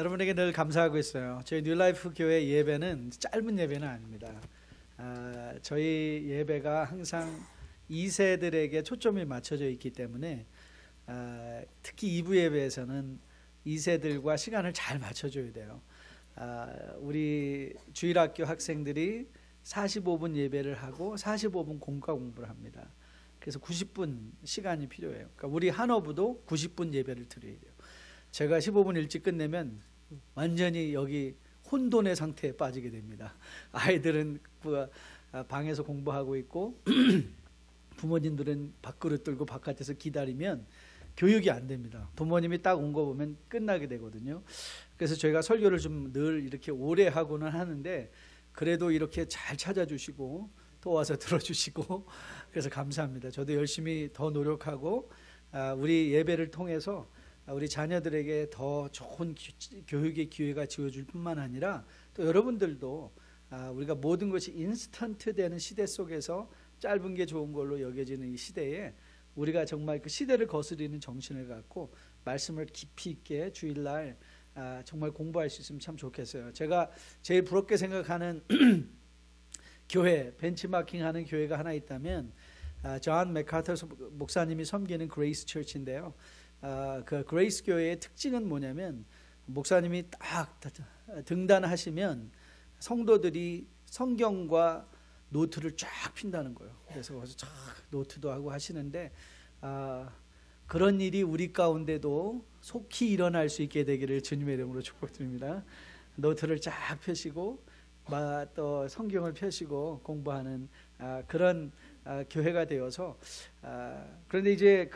여러분에게 늘 감사하고 있어요. 저희 뉴라이프 교회 예배는 짧은 예배는 아닙니다. 저희 예배가 항상 2세들에게 초점이 맞춰져 있기 때문에 특히 2부 예배에서는 2세들과 시간을 잘 맞춰줘야 돼요. 우리 주일학교 학생들이 45분 예배를 하고 45분 공과 공부를 합니다. 그래서 90분 시간이 필요해요. 그러니까 우리 한어부도 90분 예배를 드려야 돼요. 제가 15분 일찍 끝내면 완전히 여기 혼돈의 상태에 빠지게 됩니다. 아이들은 방에서 공부하고 있고 부모님들은 밥그릇 들고 바깥에서 기다리면 교육이 안 됩니다. 부모님이 딱 온 거 보면 끝나게 되거든요. 그래서 저희가 설교를 좀 늘 이렇게 오래 하고는 하는데 그래도 이렇게 잘 찾아주시고 또 와서 들어주시고 그래서 감사합니다. 저도 열심히 더 노력하고 우리 예배를 통해서 우리 자녀들에게 더 좋은 교육의 기회가 지어줄 뿐만 아니라 또 여러분들도 우리가 모든 것이 인스턴트 되는 시대 속에서 짧은 게 좋은 걸로 여겨지는 이 시대에 우리가 정말 그 시대를 거스리는 정신을 갖고 말씀을 깊이 있게 주일날 정말 공부할 수 있으면 참 좋겠어요. 제가 제일 부럽게 생각하는 교회, 벤치마킹하는 교회가 하나 있다면 존 맥카터 목사님이 섬기는 그레이스 처치인데요. 그 그레이스 교회의 특징은 뭐냐면 목사님이 딱 등단하시면 성도들이 성경과 노트를 쫙 핀다는 거예요. 그래서 거기서 쫙 노트도 하고 하시는데 그런 일이 우리 가운데도 속히 일어날 수 있게 되기를 주님의 이름으로 축복드립니다. 노트를 쫙 펴시고 또 성경을 펴시고 공부하는 그런 교회가 되어서 그런데 이제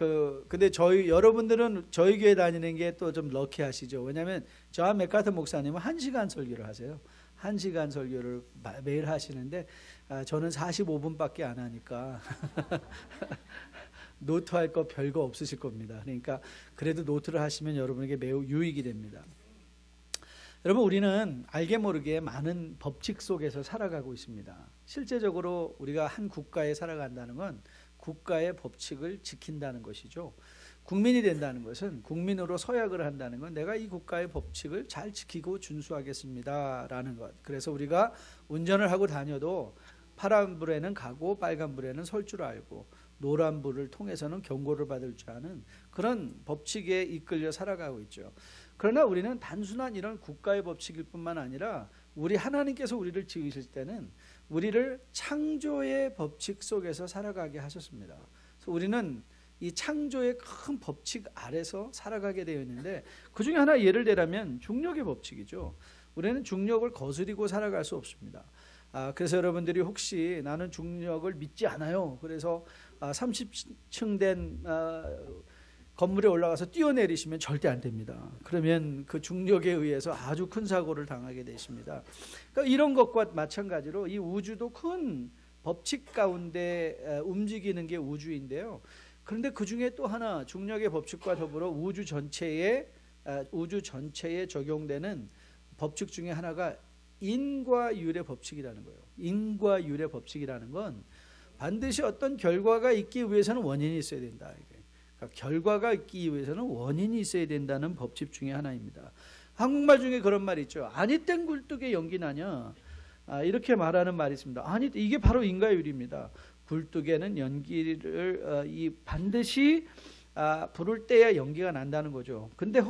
근데 여러분들은 저희 교회 다니는 게 또 좀 럭키하시죠. 왜냐하면 존 맥카터 목사님은 1시간 설교를 하세요. 1시간 설교를 매일 하시는데 저는 45분밖에 안 하니까 노트할 거 별거 없으실 겁니다. 그러니까 그래도 노트를 하시면 여러분에게 매우 유익이 됩니다. 여러분, 우리는 알게 모르게 많은 법칙 속에서 살아가고 있습니다. 실제적으로 우리가 한 국가에 살아간다는 건 국가의 법칙을 지킨다는 것이죠. 국민이 된다는 것은 국민으로 서약을 한다는 건 내가 이 국가의 법칙을 잘 지키고 준수하겠습니다 라는 것. 그래서 우리가 운전을 하고 다녀도 파란불에는 가고 빨간불에는 설 줄 알고 노란불을 통해서는 경고를 받을 줄 아는 그런 법칙에 이끌려 살아가고 있죠. 그러나 우리는 단순한 이런 국가의 법칙일 뿐만 아니라 우리 하나님께서 우리를 지으실 때는 우리를 창조의 법칙 속에서 살아가게 하셨습니다. 그래서 우리는 이 창조의 큰 법칙 아래서 살아가게 되어 있는데 그 중에 하나 예를 들자면 중력의 법칙이죠. 우리는 중력을 거스리고 살아갈 수 없습니다. 그래서 여러분들이 혹시 나는 중력을 믿지 않아요. 그래서 30층 된 건물에 올라가서 뛰어내리시면 절대 안 됩니다. 그러면 그 중력에 의해서 아주 큰 사고를 당하게 되십니다. 그러니까 이런 것과 마찬가지로 이 우주도 큰 법칙 가운데 움직이는 게 우주인데요. 그런데 그 중에 또 하나 중력의 법칙과 더불어 우주 전체에 적용되는 법칙 중에 하나가 인과율의 법칙이라는 거예요. 인과율의 법칙이라는 건 반드시 어떤 결과가 있기 위해서는 원인이 있어야 된다. 그러니까 결과가 있기 위해서는 원인이 있어야 된다는 법칙 중에 하나입니다. 한국말 중에 그런 말이 있죠. 아니 땡 굴뚝에 연기 나냐. 이렇게 말하는 말이 있습니다. 아니 이게 바로 인과율입니다. 굴뚝에는 연기를 반드시 부를 때야 연기가 난다는 거죠. 근데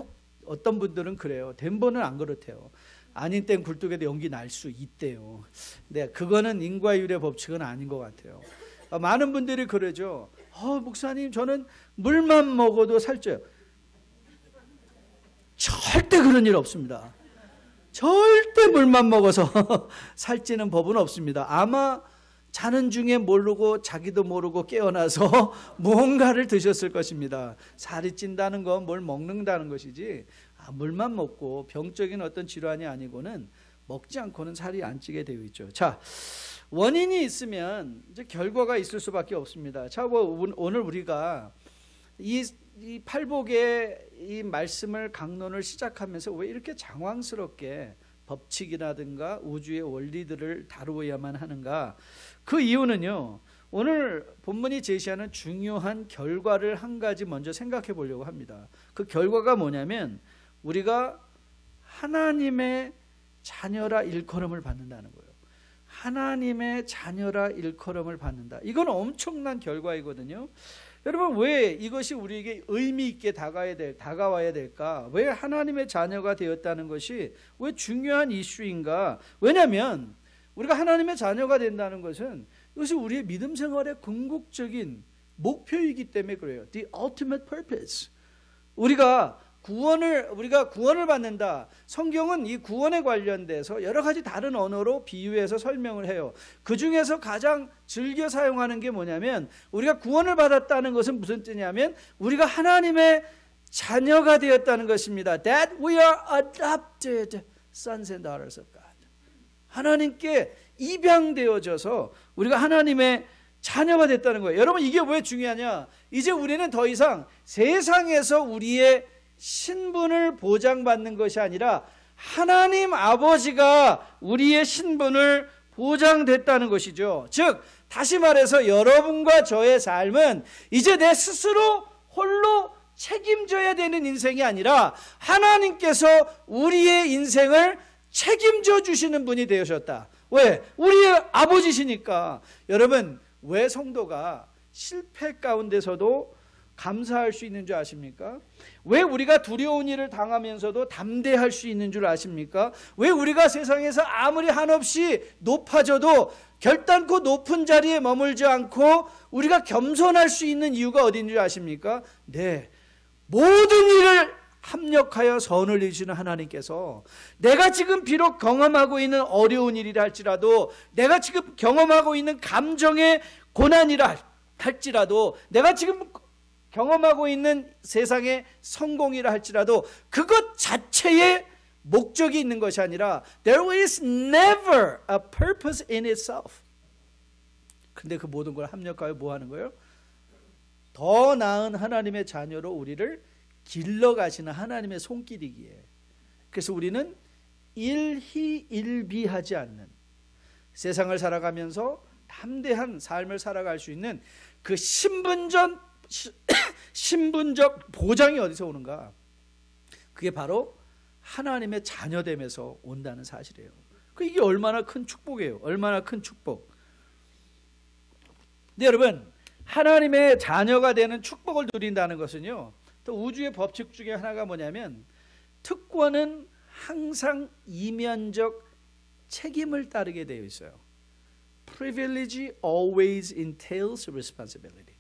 어떤 분들은 그래요. 덴버는 안 그렇대요. 아닌 땐 굴뚝에도 연기 날 수 있대요. 근데 그거는 인과율의 법칙은 아닌 것 같아요. 많은 분들이 그러죠. 목사님 저는 물만 먹어도 살쪄요. 절대 그런 일 없습니다. 절대 물만 먹어서 살찌는 법은 없습니다. 아마 자는 중에 모르고 자기도 모르고 깨어나서 무언가를 드셨을 것입니다. 살이 찐다는 건 뭘 먹는다는 것이지 물만 먹고 병적인 어떤 질환이 아니고는 먹지 않고는 살이 안 찌게 되어 있죠. 자, 원인이 있으면 이제 결과가 있을 수밖에 없습니다. 자, 오늘 우리가 이 팔복의 이 말씀을 강론을 시작하면서 왜 이렇게 장황스럽게 법칙이라든가 우주의 원리들을 다루어야만 하는가? 그 이유는요, 오늘 본문이 제시하는 중요한 결과를 한 가지 먼저 생각해 보려고 합니다. 그 결과가 뭐냐면 우리가 하나님의 자녀라 일컬음을 받는다는 거예요. 하나님의 자녀라 일컬음을 받는다. 이건 엄청난 결과이거든요. 여러분, 왜 이것이 우리에게 의미 있게 다가와야 될까? 왜 하나님의 자녀가 되었다는 것이 왜 중요한 이슈인가? 왜냐하면 우리가 하나님의 자녀가 된다는 것은 이것이 우리의 믿음 생활의 궁극적인 목표이기 때문에 그래요. The ultimate purpose. 우리가 구원을 받는다. 성경은 이 구원에 관련돼서 여러 가지 다른 언어로 비유해서 설명을 해요. 그 중에서 가장 즐겨 사용하는 게 뭐냐면, 우리가 구원을 받았다는 것은 무슨 뜻이냐면 우리가 하나님의 자녀가 되었다는 것입니다. That we are adopted sons and daughters of God. 하나님께 입양되어져서 우리가 하나님의 자녀가 됐다는 거예요. 여러분, 이게 왜 중요하냐? 이제 우리는 더 이상 세상에서 우리의 신분을 보장받는 것이 아니라 하나님 아버지가 우리의 신분을 보장됐다는 것이죠. 즉, 다시 말해서 여러분과 저의 삶은 이제 내 스스로 홀로 책임져야 되는 인생이 아니라 하나님께서 우리의 인생을 책임져 주시는 분이 되셨다. 왜? 우리의 아버지시니까. 여러분, 왜 성도가 실패 가운데서도 감사할 수 있는 줄 아십니까? 왜 우리가 두려운 일을 당하면서도 담대할 수 있는 줄 아십니까? 왜 우리가 세상에서 아무리 한없이 높아져도 결단코 높은 자리에 머물지 않고 우리가 겸손할 수 있는 이유가 어딘 줄 아십니까? 네, 모든 일을 합력하여 선을 이루시는 하나님께서 내가 지금 비록 경험하고 있는 어려운 일이라 할지라도, 내가 지금 경험하고 있는 감정의 고난이라 할지라도, 내가 지금 경험하고 있는 세상의 성공이라 할지라도 그것 자체에 목적이 있는 것이 아니라 There is never a purpose in itself. 근데 그 모든 걸 합력하여 뭐 하는 거예요? 더 나은 하나님의 자녀로 우리를 길러가시는 하나님의 손길이기에. 그래서 우리는 일희일비하지 않는, 세상을 살아가면서 담대한 삶을 살아갈 수 있는 그 신분적 보장이 어디서 오는가? 그게 바로 하나님의 자녀됨에서 온다는 사실이에요. 이게 얼마나 큰 축복이에요. 얼마나 큰 축복. 근데 여러분, 하나님의 자녀가 되는 축복을 누린다는 것은요, 또 우주의 법칙 중에 하나가 뭐냐면, 특권은 항상 이면적 책임을 따르게 되어 있어요. Privilege always entails responsibility.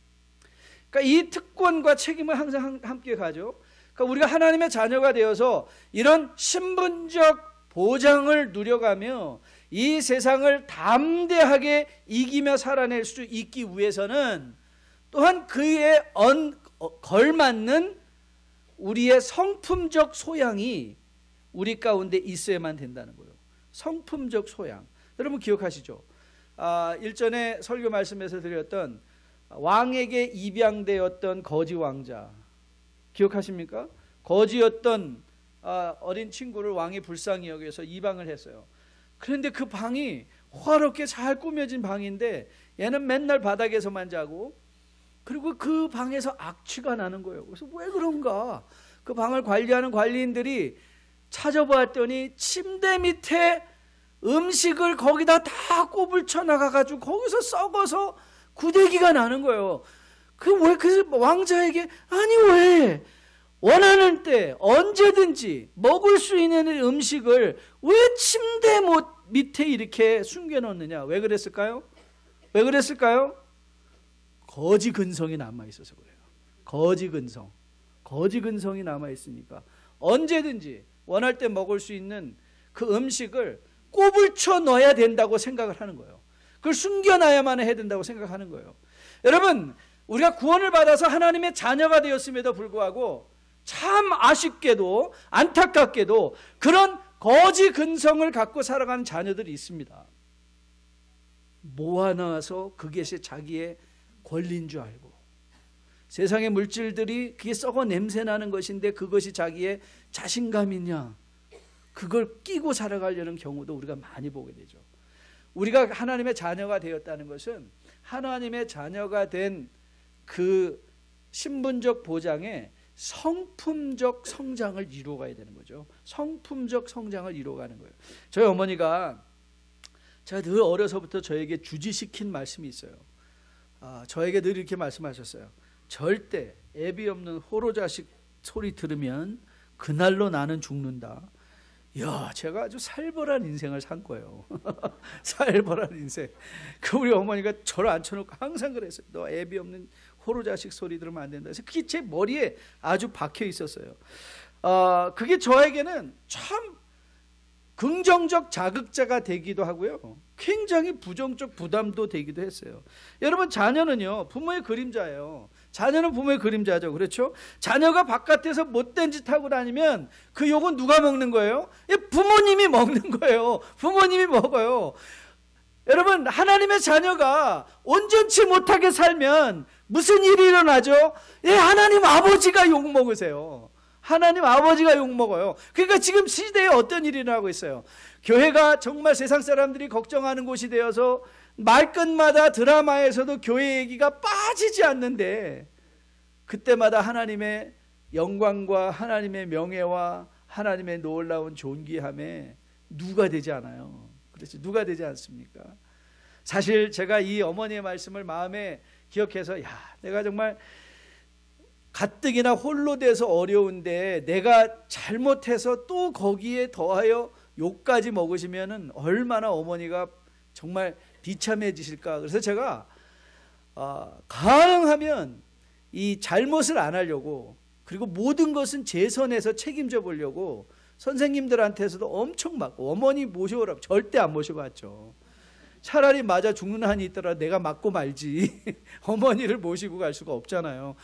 그러니까 이 특권과 책임은 항상 함께 가죠. 그러니까 우리가 하나님의 자녀가 되어서 이런 신분적 보장을 누려가며 이 세상을 담대하게 이기며 살아낼 수 있기 위해서는 또한 그에 걸맞는 우리의 성품적 소양이 우리 가운데 있어야만 된다는 거예요. 성품적 소양. 여러분 기억하시죠? 일전에 설교 말씀에서 드렸던 왕에게 입양되었던 거지 왕자 기억하십니까? 거지였던 어린 친구를 왕이 불쌍히 여겨서 입양을 했어요. 그런데 그 방이 화롭게 잘 꾸며진 방인데 얘는 맨날 바닥에서만 자고, 그리고 그 방에서 악취가 나는 거예요. 그래서 왜 그런가? 그 방을 관리하는 관리인들이 찾아보았더니 침대 밑에 음식을 거기다 다 꼽을 쳐나가가지고 거기서 썩어서 구데기가 나는 거예요. 그 왕자에게, 아니 왜 원하는 때 언제든지 먹을 수 있는 음식을 왜 침대 밑에 이렇게 숨겨놓느냐? 왜 그랬을까요? 왜 그랬을까요? 거지 근성이 남아있어서 그래요. 거지 근성이 남아있으니까 언제든지 원할 때 먹을 수 있는 그 음식을 꼽을 쳐 넣어야 된다고 생각을 하는 거예요. 그걸 숨겨놔야만 해야 된다고 생각하는 거예요. 여러분, 우리가 구원을 받아서 하나님의 자녀가 되었음에도 불구하고 참 아쉽게도 안타깝게도 그런 거지 근성을 갖고 살아가는 자녀들이 있습니다. 모아놔서 그것이 자기의 권리인 줄 알고, 세상의 물질들이 그게 썩어 냄새나는 것인데 그것이 자기의 자신감이냐, 그걸 끼고 살아가려는 경우도 우리가 많이 보게 되죠. 우리가 하나님의 자녀가 되었다는 것은 하나님의 자녀가 된 그 신분적 보장에 성품적 성장을 이루어가야 되는 거죠. 성품적 성장을 이루어가는 거예요. 저희 어머니가 제가 늘 어려서부터 저에게 주지시킨 말씀이 있어요. 저에게 늘 이렇게 말씀하셨어요. 절대 애비 없는 호로자식 소리 들으면 그날로 나는 죽는다. 야, 제가 아주 살벌한 인생을 산 거예요. 살벌한 인생. 그 우리 어머니가 저를 앉혀놓고 항상 그랬어요. 너 애비 없는 호로자식 소리 들으면 안 된다. 그래서 그게 제 머리에 아주 박혀 있었어요. 그게 저에게는 참 긍정적 자극자가 되기도 하고요. 굉장히 부정적 부담도 되기도 했어요. 여러분, 자녀는요, 부모의 그림자예요. 자녀는 부모의 그림자죠. 그렇죠? 자녀가 바깥에서 못된 짓 하고 다니면 그 욕은 누가 먹는 거예요? 부모님이 먹는 거예요. 부모님이 먹어요. 여러분, 하나님의 자녀가 온전치 못하게 살면 무슨 일이 일어나죠? 하나님 아버지가 욕 먹으세요. 하나님 아버지가 욕먹어요. 그러니까 지금 시대에 어떤 일이 일어나고 있어요? 교회가 정말 세상 사람들이 걱정하는 곳이 되어서 말끝마다 드라마에서도 교회 얘기가 빠지지 않는데, 그때마다 하나님의 영광과 하나님의 명예와 하나님의 놀라운 존귀함에 누가 되지 않아요? 그렇죠? 누가 되지 않습니까? 사실 제가 이 어머니의 말씀을 마음에 기억해서, 내가 정말 가뜩이나 홀로 돼서 어려운데 내가 잘못해서 또 거기에 더하여 욕까지 먹으시면은 얼마나 어머니가 정말 비참해지실까. 그래서 제가 가능하면 이 잘못을 안 하려고, 그리고 모든 것은 제 선에서 책임져 보려고 선생님들한테서도 엄청 맞고, 어머니 모셔오라고 절대 안 모셔갔죠. 차라리 맞아 죽는 한이 있더라 내가 맞고 말지 어머니를 모시고 갈 수가 없잖아요.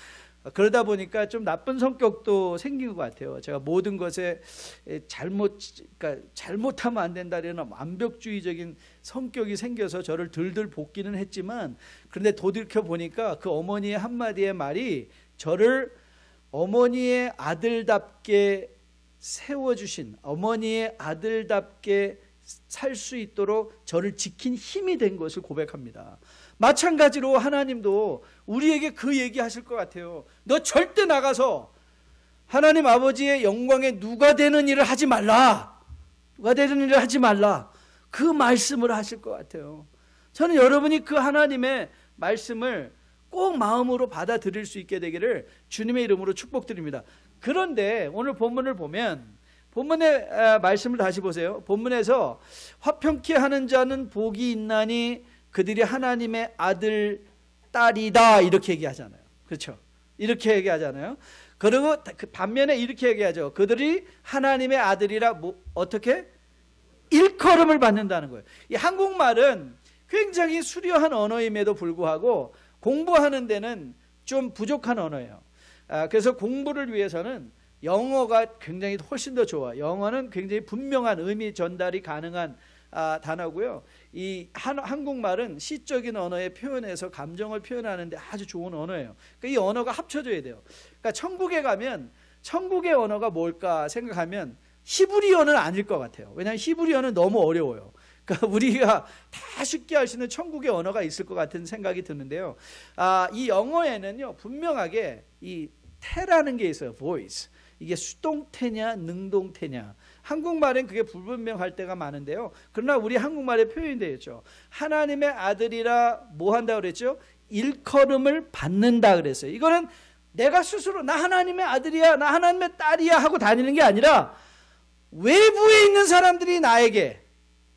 그러다 보니까 좀 나쁜 성격도 생긴 것 같아요. 제가 모든 것에 그러니까 잘못하면 안 된다는 완벽주의적인 성격이 생겨서 저를 들들 볶기는 했지만, 그런데 도들켜 보니까 그 어머니의 한마디의 말이 저를 어머니의 아들답게 세워주신, 어머니의 아들답게 살 수 있도록 저를 지킨 힘이 된 것을 고백합니다. 마찬가지로 하나님도 우리에게 그 얘기 하실 것 같아요. 너 절대 나가서 하나님 아버지의 영광에 누가 되는 일을 하지 말라. 누가 되는 일을 하지 말라. 그 말씀을 하실 것 같아요. 저는 여러분이 그 하나님의 말씀을 꼭 마음으로 받아들일 수 있게 되기를 주님의 이름으로 축복드립니다. 그런데 오늘 본문을 보면, 본문의 말씀을 다시 보세요. 본문에서 화평케 하는 자는 복이 있나니 그들이 하나님의 아들, 딸이다, 이렇게 얘기하잖아요. 그렇죠? 이렇게 얘기하잖아요. 그리고 그 반면에 이렇게 얘기하죠. 그들이 하나님의 아들이라 어떻게? 일컬음을 받는다는 거예요. 이 한국말은 굉장히 수려한 언어임에도 불구하고 공부하는 데는 좀 부족한 언어예요. 그래서 공부를 위해서는 영어가 굉장히 훨씬 더 좋아. 영어는 굉장히 분명한 의미 전달이 가능한 단어고요. 이 한국말은 시적인 언어의 표현에서 감정을 표현하는데 아주 좋은 언어예요. 그러니까 이 언어가 합쳐져야 돼요. 그러니까 천국에 가면 천국의 언어가 뭘까 생각하면 히브리어는 아닐 것 같아요. 왜냐하면 히브리어는 너무 어려워요. 그러니까 우리가 다 쉽게 할 수 있는 천국의 언어가 있을 것 같은 생각이 드는데요. 이 영어에는요, 분명하게 이 태라는 게 있어요. voice. 이게 수동태냐 능동태냐. 한국말엔 그게 불분명할 때가 많은데요. 그러나 우리 한국말에 표현이 되었죠. 하나님의 아들이라 뭐 한다 그랬죠? 일컬음을 받는다 그랬어요. 이거는 내가 스스로 나 하나님의 아들이야, 나 하나님의 딸이야 하고 다니는 게 아니라 외부에 있는 사람들이 나에게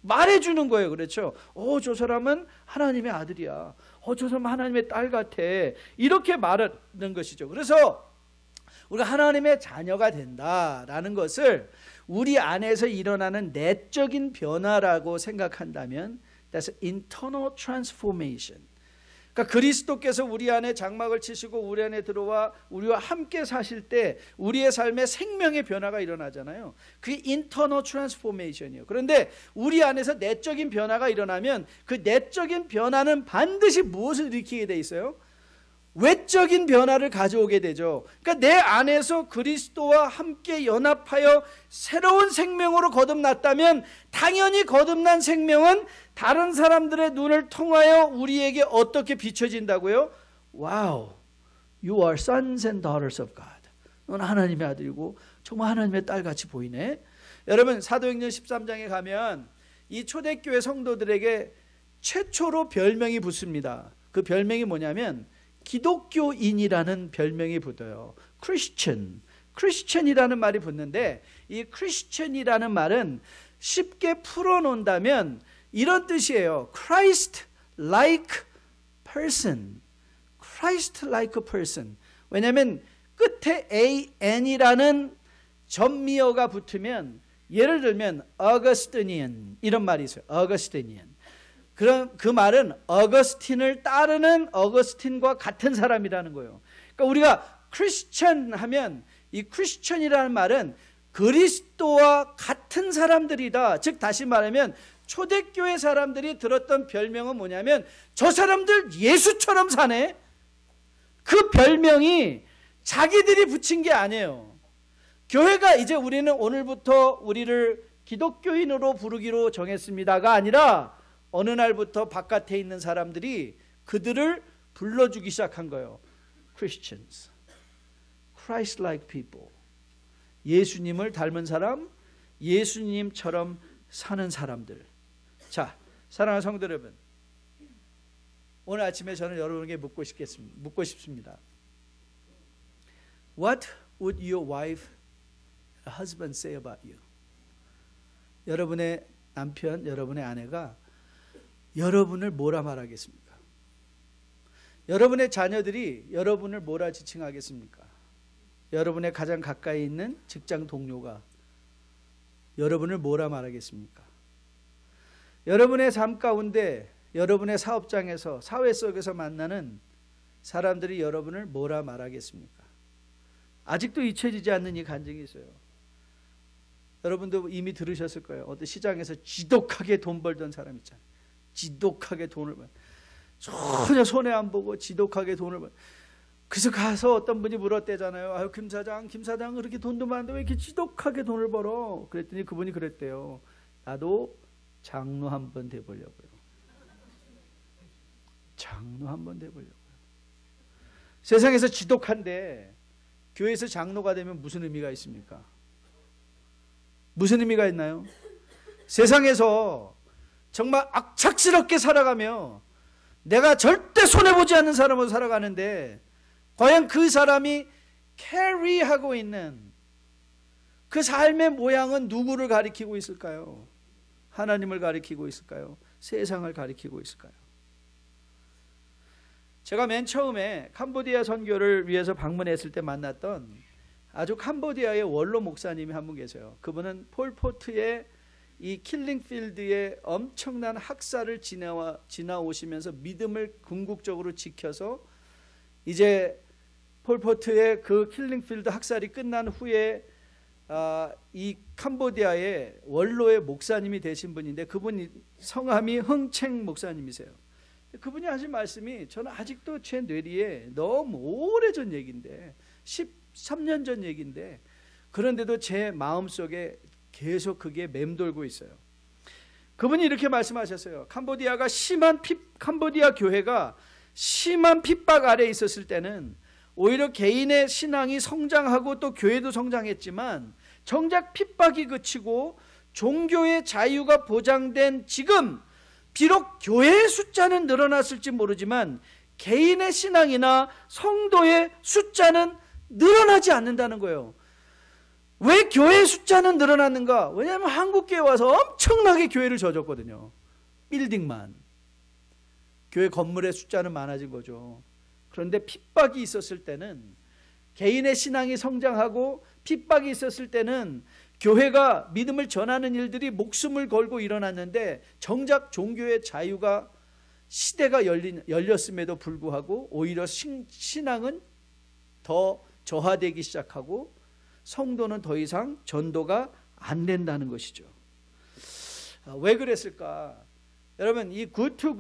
말해주는 거예요. 그렇죠? 저 사람은 하나님의 아들이야. 저 사람은 하나님의 딸 같아. 이렇게 말하는 것이죠. 그래서 우리가 하나님의 자녀가 된다라는 것을 우리 안에서 일어나는 내적인 변화라고 생각한다면 that's internal transformation. 그러니까 그리스도께서 우리 안에 장막을 치시고 우리 안에 들어와 우리와 함께 사실 때 우리의 삶에 생명의 변화가 일어나잖아요. 그게 internal transformation이에요. 그런데 우리 안에서 내적인 변화가 일어나면 그 내적인 변화는 반드시 무엇을 일으키게 돼 있어요? 외적인 변화를 가져오게 되죠. 그러니까 내 안에서 그리스도와 함께 연합하여 새로운 생명으로 거듭났다면 당연히 거듭난 생명은 다른 사람들의 눈을 통하여 우리에게 어떻게 비춰진다고요? Wow, you are sons and daughters of God. 넌 하나님의 아들이고 정말 하나님의 딸같이 보이네. 여러분 사도행전 13장에 가면 이 초대교회 성도들에게 최초로 별명이 붙습니다. 그 별명이 뭐냐면 기독교인이라는 별명이 붙어요. 크리스천이라는 말이 붙는데, 이 크리스천이라는 말은 쉽게 풀어놓는다면 이런 뜻이에요. Christ like person. Christ like person. 왜냐하면 끝에 an이라는 전미어가 붙으면, 예를 들면 Augustinian 이런 말이 있어요. Augustinian. 그럼 그 말은 어거스틴을 따르는 어거스틴과 같은 사람이라는 거예요. 그러니까 우리가 크리스천 하면 이 크리스천이라는 말은 그리스도와 같은 사람들이다. 즉 다시 말하면 초대교회 사람들이 들었던 별명은 뭐냐면 저 사람들 예수처럼 사네. 그 별명이 자기들이 붙인 게 아니에요. 교회가 이제 우리는 오늘부터 우리를 기독교인으로 부르기로 정했습니다가 아니라 어느 날부터 바깥에 있는 사람들이 그들을 불러주기 시작한 거예요. Christians, Christ-like people. 예수님을 닮은 사람, 예수님처럼 사는 사람들. 자, 사랑하는 성도 여러분, 오늘 아침에 저는 여러분에게 묻고 싶습니다. What would your wife, husband say about you? 여러분의 남편, 여러분의 아내가 여러분을 뭐라 말하겠습니까? 여러분의 자녀들이 여러분을 뭐라 지칭하겠습니까? 여러분의 가장 가까이 있는 직장 동료가 여러분을 뭐라 말하겠습니까? 여러분의 삶 가운데, 여러분의 사업장에서, 사회 속에서 만나는 사람들이 여러분을 뭐라 말하겠습니까? 아직도 잊혀지지 않는 이 간증이 있어요. 여러분도 이미 들으셨을 거예요. 어떤 시장에서 지독하게 돈 벌던 사람 있잖아요. 지독하게 돈을 벌, 전혀 손해 안 보고 지독하게 돈을 벌. 그래서 가서 어떤 분이 물었대잖아요. 아유, 김 사장 그렇게 돈도 많은데 왜 이렇게 지독하게 돈을 벌어? 그랬더니 그분이 그랬대요. 나도 장로 한번 돼보려고요. 장로 한번 돼보려고요. 세상에서 지독한데 교회에서 장로가 되면 무슨 의미가 있습니까? 무슨 의미가 있나요? 세상에서 정말 악착스럽게 살아가며 내가 절대 손해보지 않는 사람으로 살아가는데, 과연 그 사람이 캐리하고 있는 그 삶의 모양은 누구를 가리키고 있을까요? 하나님을 가리키고 있을까요? 세상을 가리키고 있을까요? 제가 맨 처음에 캄보디아 선교를 위해서 방문했을 때 만났던 아주 캄보디아의 원로 목사님이 한 분 계세요. 그분은 폴포트의 이 킬링필드의 엄청난 학살을 지나오시면서 믿음을 궁극적으로 지켜서 이제 폴포트의 그 킬링필드 학살이 끝난 후에 이 캄보디아의 원로의 목사님이 되신 분인데, 그분이 성함이 흥챙 목사님이세요. 그분이 하신 말씀이 저는 아직도 제 뇌리에 너무 오래전 얘기인데, 13년 전 얘기인데, 그런데도 제 마음속에 계속 그게 맴돌고 있어요. 그분이 이렇게 말씀하셨어요. 캄보디아 교회가 심한 핍박 아래에 있었을 때는 오히려 개인의 신앙이 성장하고 또 교회도 성장했지만, 정작 핍박이 그치고 종교의 자유가 보장된 지금 비록 교회의 숫자는 늘어났을지 모르지만 개인의 신앙이나 성도의 숫자는 늘어나지 않는다는 거예요. 왜 교회의 숫자는 늘어났는가? 왜냐하면 한국교회 와서 엄청나게 교회를 져줬거든요. 빌딩만. 교회 건물의 숫자는 많아진 거죠. 그런데 핍박이 있었을 때는, 개인의 신앙이 성장하고 핍박이 있었을 때는 교회가 믿음을 전하는 일들이 목숨을 걸고 일어났는데, 정작 종교의 자유가 시대가 열렸음에도 불구하고 오히려 신앙은 더 저하되기 시작하고 성도는 더 이상 전도가 안 된다는 것이죠. 왜 그랬을까? 여러분, 이 Good to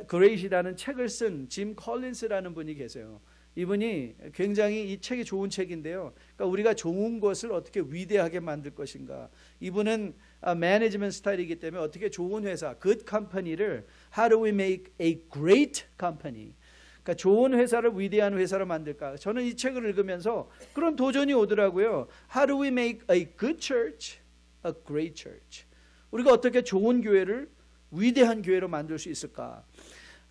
Great이라는 책을 쓴 짐 컬린스라는 분이 계세요. 이분이 굉장히 이 책이 좋은 책인데요. 그러니까 우리가 좋은 것을 어떻게 위대하게 만들 것인가. 이분은 매니지먼트 스타일이기 때문에 어떻게 좋은 회사, good company를 How do we make a great company? 그러니까 좋은 회사를 위대한 회사로 만들까? 저는 이 책을 읽으면서 그런 도전이 오더라고요. How do we make a good church a great church? 우리가 어떻게 좋은 교회를 위대한 교회로 만들 수 있을까?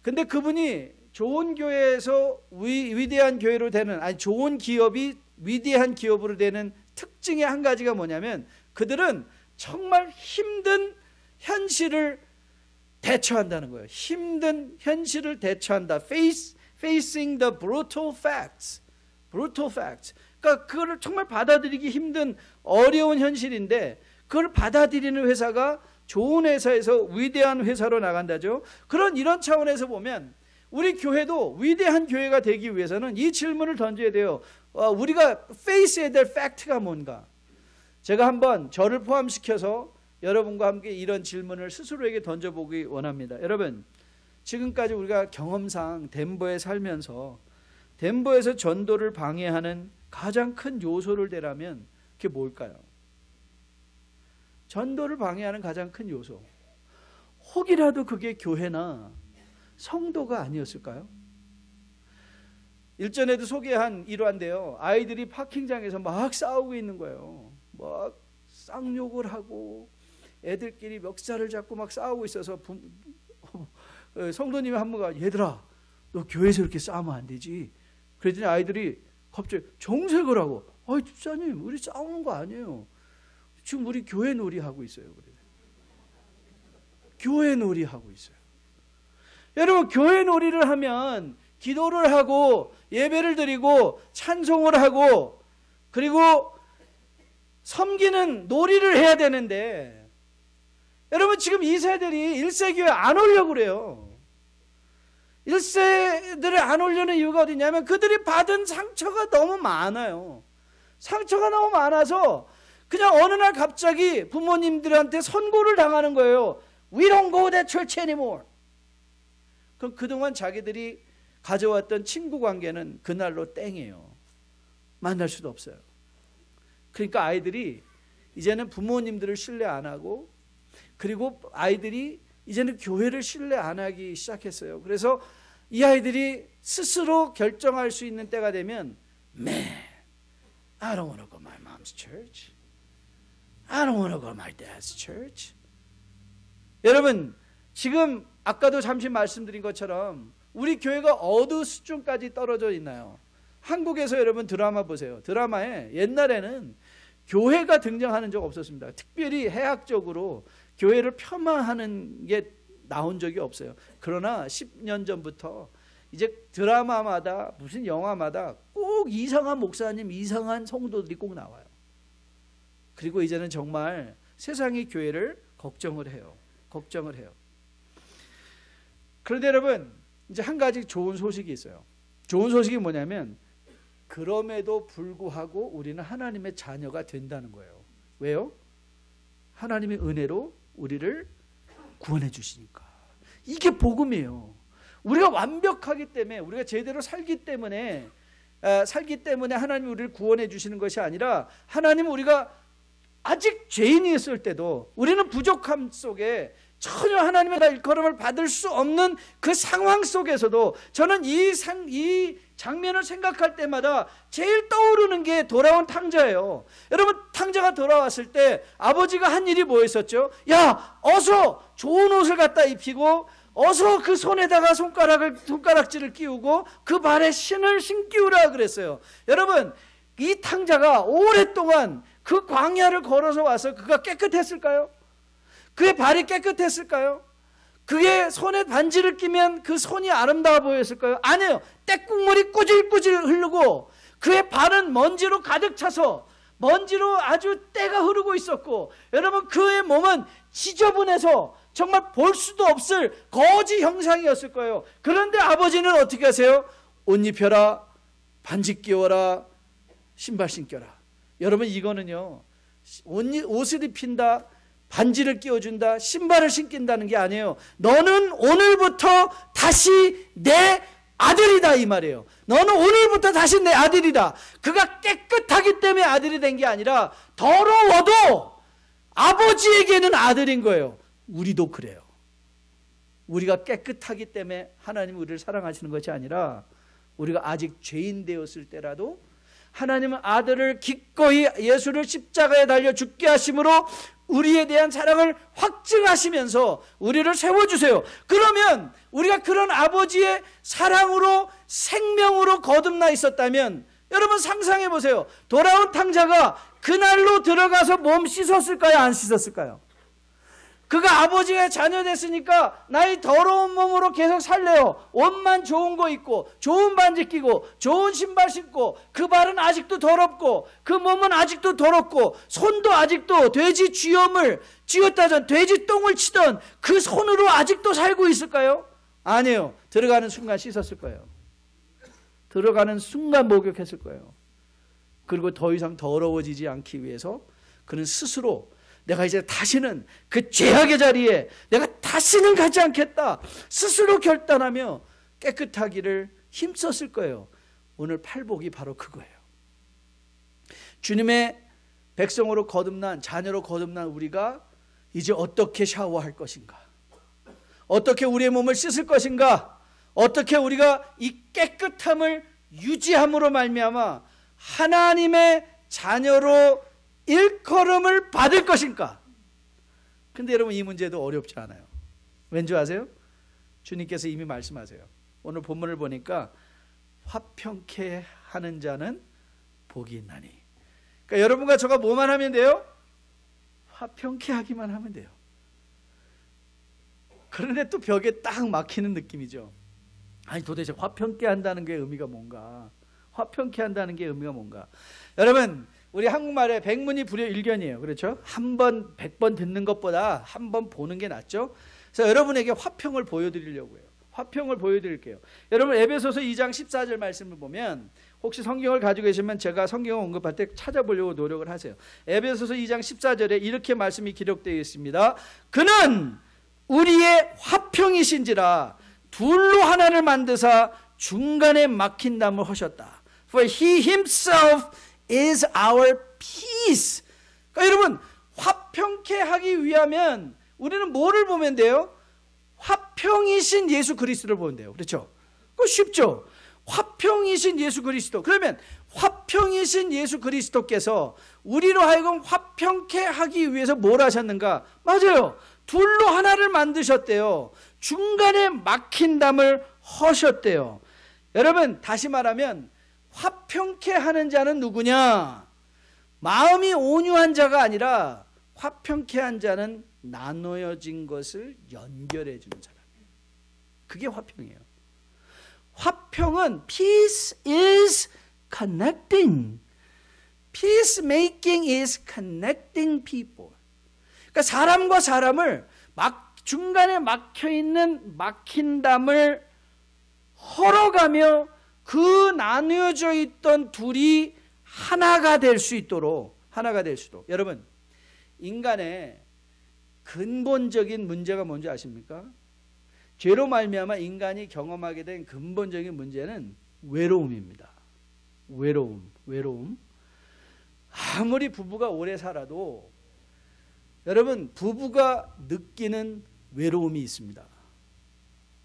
근데 그분이 좋은 교회에서 위대한 교회로 되는, 아니 좋은 기업이 위대한 기업으로 되는 특징의 한 가지가 뭐냐면 그들은 정말 힘든 현실을 대처한다는 거예요. 힘든 현실을 대처한다. Facing the brutal facts. brutal facts. 그러니까 그거를 정말 받아들이기 힘든 어려운 현실인데 그걸 받아들이는 회사가 좋은 회사에서 위대한 회사로 나간다죠. 이런 차원에서 보면 우리 교회도 위대한 교회가 되기 위해서는 이 질문을 던져야 돼요. 우리가 face해야 될 팩트가 뭔가. 제가 한번 저를 포함시켜서 여러분과 함께 이런 질문을 스스로에게 던져보기 원합니다. 여러분, 지금까지 우리가 경험상 덴버에 살면서 덴버에서 전도를 방해하는 가장 큰 요소를 대라면 그게 뭘까요? 전도를 방해하는 가장 큰 요소. 혹이라도 그게 교회나 성도가 아니었을까요? 일전에도 소개한 일화인데요. 아이들이 파킹장에서 막 싸우고 있는 거예요. 막 쌍욕을 하고 애들끼리 멱살을 잡고 막 싸우고 있어서 성도님이 한 분가 얘들아 너 교회에서 이렇게 싸우면 안 되지. 그랬더니 아이들이 갑자기 정색을 하고 집사님 우리 싸우는 거 아니에요. 지금 우리 교회 놀이하고 있어요. 교회 놀이하고 있어요. 여러분 교회 놀이를 하면 기도를 하고 예배를 드리고 찬송을 하고 그리고 섬기는 놀이를 해야 되는데 여러분 지금 2세들이 1세 교회 안 오려고 그래요. 1세들을 안 오려는 이유가 어디냐면 그들이 받은 상처가 너무 많아요. 상처가 너무 많아서 그냥 어느 날 갑자기 부모님들한테 선고를 당하는 거예요. We don't go to church anymore. 그럼 그동안 자기들이 가져왔던 친구 관계는 그날로 땡이에요. 만날 수도 없어요. 그러니까 아이들이 이제는 부모님들을 신뢰 안 하고 그리고 아이들이 이제는 교회를 신뢰 안 하기 시작했어요. 그래서 이 아이들이 스스로 결정할 수 있는 때가 되면 Man, I don't want to go to my mom's church. I don't want to go to my dad's church. 여러분 지금 아까도 잠시 말씀드린 것처럼 우리 교회가 어느 수준까지 떨어져 있나요? 한국에서 여러분 드라마 보세요. 드라마에 옛날에는 교회가 등장하는 적 없었습니다. 특별히 해학적으로 교회를 폄하하는 게 나온 적이 없어요. 그러나 10년 전부터 이제 드라마마다 무슨 영화마다 꼭 이상한 목사님, 이상한 성도들이 꼭 나와요. 그리고 이제는 정말 세상의 교회를 걱정을 해요. 그런데 여러분 이제 한 가지 좋은 소식이 있어요. 좋은 소식이 뭐냐면 그럼에도 불구하고 우리는 하나님의 자녀가 된다는 거예요. 왜요? 하나님의 은혜로 우리를 구원해 주시니까. 이게 복음이에요. 우리가 완벽하기 때문에 우리가 제대로 살기 때문에 하나님이 우리를 구원해 주시는 것이 아니라 하나님은 우리가 아직 죄인이었을 때도 우리는 부족함 속에 전혀 하나님의 일컬음을 받을 수 없는 그 상황 속에서도 저는 이 장면을 생각할 때마다 제일 떠오르는 게 돌아온 탕자예요. 여러분 탕자가 돌아왔을 때 아버지가 한 일이 뭐였었죠? 야 어서 좋은 옷을 갖다 입히고 어서 그 손에다가 손가락질을 끼우고 그 발에 신을 신기우라 그랬어요. 여러분 이 탕자가 오랫동안 그 광야를 걸어서 와서 그가 깨끗했을까요? 그의 발이 깨끗했을까요? 그의 손에 반지를 끼면 그 손이 아름다워 보였을까요? 아니에요. 떼국물이 꾸질꾸질 흐르고 그의 발은 먼지로 가득 차서 먼지로 아주 때가 흐르고 있었고 여러분 그의 몸은 지저분해서 정말 볼 수도 없을 거지 형상이었을 거예요. 그런데 아버지는 어떻게 하세요? 옷 입혀라, 반지 끼워라, 신발 신겨라. 여러분 이거는요 옷을 입힌다, 반지를 끼워준다, 신발을 신긴다는 게 아니에요. 너는 오늘부터 다시 내 아들이다 이 말이에요. 너는 오늘부터 다시 내 아들이다. 그가 깨끗하기 때문에 아들이 된 게 아니라 더러워도 아버지에게는 아들인 거예요. 우리도 그래요. 우리가 깨끗하기 때문에 하나님이 우리를 사랑하시는 것이 아니라 우리가 아직 죄인 되었을 때라도 하나님은 아들을 기꺼이 예수를 십자가에 달려 죽게 하심으로 우리에 대한 사랑을 확증하시면서 우리를 세워주세요. 그러면 우리가 그런 아버지의 사랑으로 생명으로 거듭나 있었다면 여러분 상상해 보세요. 돌아온 탕자가 그날로 들어가서 몸 씻었을까요? 안 씻었을까요? 그가 아버지의 자녀 됐으니까 나의 더러운 몸으로 계속 살래요. 옷만 좋은 거 입고 좋은 반지 끼고 좋은 신발 신고 그 발은 아직도 더럽고 그 몸은 아직도 더럽고 손도 아직도 돼지 쥐염을 쥐었다전 돼지 똥을 치던 그 손으로 아직도 살고 있을까요? 아니에요. 들어가는 순간 씻었을 거예요. 들어가는 순간 목욕했을 거예요. 그리고 더 이상 더러워지지 않기 위해서 그는 스스로 내가 이제 다시는 그 죄악의 자리에 내가 다시는 가지 않겠다 스스로 결단하며 깨끗하기를 힘썼을 거예요. 오늘 팔복이 바로 그거예요. 주님의 백성으로 거듭난 자녀로 거듭난 우리가 이제 어떻게 샤워할 것인가, 어떻게 우리의 몸을 씻을 것인가, 어떻게 우리가 이 깨끗함을 유지함으로 말미암아 하나님의 자녀로 일컬음을 받을 것인가. 근데 여러분 이 문제도 어렵지 않아요. 왠지 아세요? 주님께서 이미 말씀하세요. 오늘 본문을 보니까 화평케 하는 자는 복이 있나니. 그러니까 여러분과 저가 뭐만 하면 돼요? 화평케 하기만 하면 돼요. 그런데 또 벽에 딱 막히는 느낌이죠. 아니 도대체 화평케 한다는 게 의미가 뭔가, 화평케 한다는 게 의미가 뭔가. 여러분 우리 한국말에 백문이 불여일견이에요. 그렇죠? 한 번 100번 듣는 것보다 한 번 보는 게 낫죠. 그래서 여러분에게 화평을 보여드리려고 해요. 화평을 보여드릴게요. 여러분 에베소서 2장 14절 말씀을 보면, 혹시 성경을 가지고 계시면 제가 성경을 언급할 때 찾아보려고 노력을 하세요. 에베소서 2장 14절에 이렇게 말씀이 기록되어 있습니다. 그는 우리의 화평이신지라 둘로 하나를 만드사 중간에 막힌 담을 하셨다. For he himself is our peace. 그러니까 여러분 화평케 하기 위하면 우리는 뭐를 보면 돼요? 화평이신 예수 그리스도를 보면 돼요. 그렇죠? 그거 쉽죠? 화평이신 예수 그리스도. 그러면 화평이신 예수 그리스도께서 우리로 하여금 화평케 하기 위해서 뭘 하셨는가? 맞아요. 둘로 하나를 만드셨대요. 중간에 막힌 담을 허셨대요. 여러분 다시 말하면 화평케 하는 자는 누구냐? 마음이 온유한 자가 아니라 화평케 한 자는 나누어진 것을 연결해 주는 사람이에요. 그게 화평이에요. 화평은 peace is connecting. peacemaking is connecting people. 그러니까 사람과 사람을 중간에 막혀있는 막힌 담을 헐어가며 그 나누어져 있던 둘이 하나가 될 수 있도록, 여러분 인간의 근본적인 문제가 뭔지 아십니까? 죄로 말미암아 인간이 경험하게 된 근본적인 문제는 외로움입니다. 외로움. 아무리 부부가 오래 살아도 여러분 부부가 느끼는 외로움이 있습니다.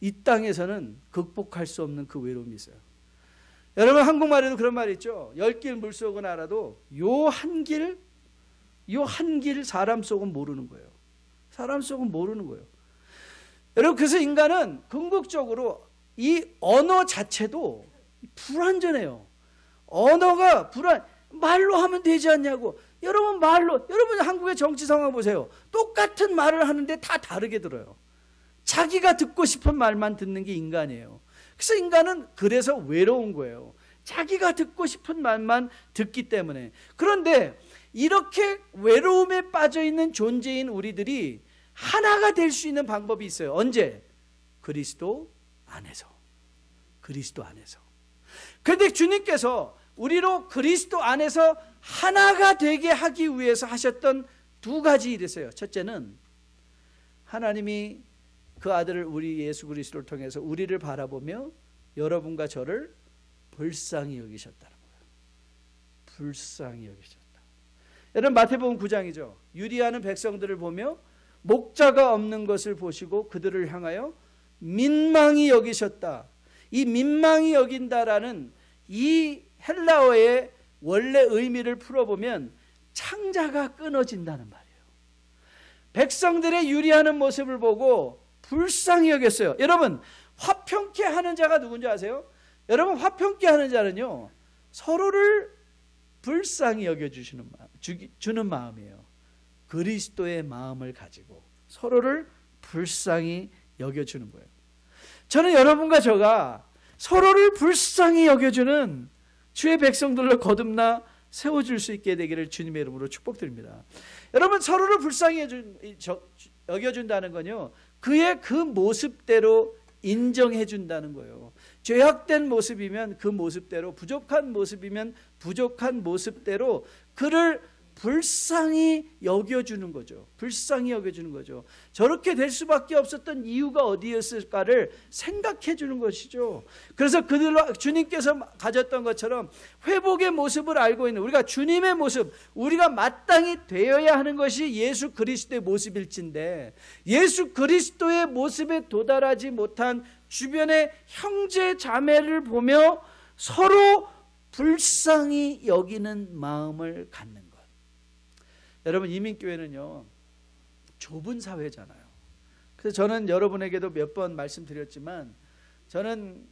이 땅에서는 극복할 수 없는 그 외로움이 있어요. 여러분 한국말에도 그런 말이 있죠. 10길 물속은 알아도 요 한 길 사람 속은 모르는 거예요. 사람 속은 모르는 거예요. 여러분 그래서 인간은 궁극적으로 이 언어 자체도 불완전해요. 언어가 말로 하면 되지 않냐고. 여러분 여러분 한국의 정치 상황 보세요. 똑같은 말을 하는데 다 다르게 들어요. 자기가 듣고 싶은 말만 듣는 게 인간이에요. 그래서 인간은 그래서 외로운 거예요. 자기가 듣고 싶은 말만 듣기 때문에. 그런데 이렇게 외로움에 빠져 있는 존재인 우리들이 하나가 될 수 있는 방법이 있어요. 언제? 그리스도 안에서. 그런데 주님께서 우리로 그리스도 안에서 하나가 되게 하기 위해서 하셨던 두 가지 일이 있어요. 첫째는 하나님이 그 아들을 우리 예수 그리스도를 통해서 우리를 바라보며 여러분과 저를 불쌍히 여기셨다는 거예요. 불쌍히 여기셨다. 여러분 마태복음 9장이죠. 유리하는 백성들을 보며 목자가 없는 것을 보시고 그들을 향하여 민망히 여기셨다. 이 민망히 여긴다라는 이 헬라어의 원래 의미를 풀어보면 창자가 끊어진다는 말이에요. 백성들의 유리하는 모습을 보고 불쌍히 여겼어요. 여러분, 화평케 하는 자가 누군지 아세요? 여러분, 화평케 하는 자는요, 서로를 불쌍히 여겨주시는 주는 마음이에요. 그리스도의 마음을 가지고 서로를 불쌍히 여겨주는 거예요. 저는 여러분과 저가 서로를 불쌍히 여겨주는 주의 백성들로 거듭나 세워줄 수 있게 되기를 주님의 이름으로 축복드립니다. 여러분, 서로를 불쌍히 여겨준다는 건요, 그의 그 모습대로 인정해준다는 거예요. 죄악된 모습이면 그 모습대로, 부족한 모습이면 부족한 모습대로 그를 불쌍히 여겨주는 거죠. 불쌍히 여겨주는 거죠. 저렇게 될 수밖에 없었던 이유가 어디였을까를 생각해 주는 것이죠. 그래서 그들로 주님께서 가졌던 것처럼 회복의 모습을 알고 있는, 우리가 주님의 모습, 우리가 마땅히 되어야 하는 것이 예수 그리스도의 모습일진데, 예수 그리스도의 모습에 도달하지 못한 주변의 형제 자매를 보며 서로 불쌍히 여기는 마음을 갖는 것. 여러분, 이민교회는요, 좁은 사회잖아요. 그래서 저는 여러분에게도 몇 번 말씀드렸지만, 저는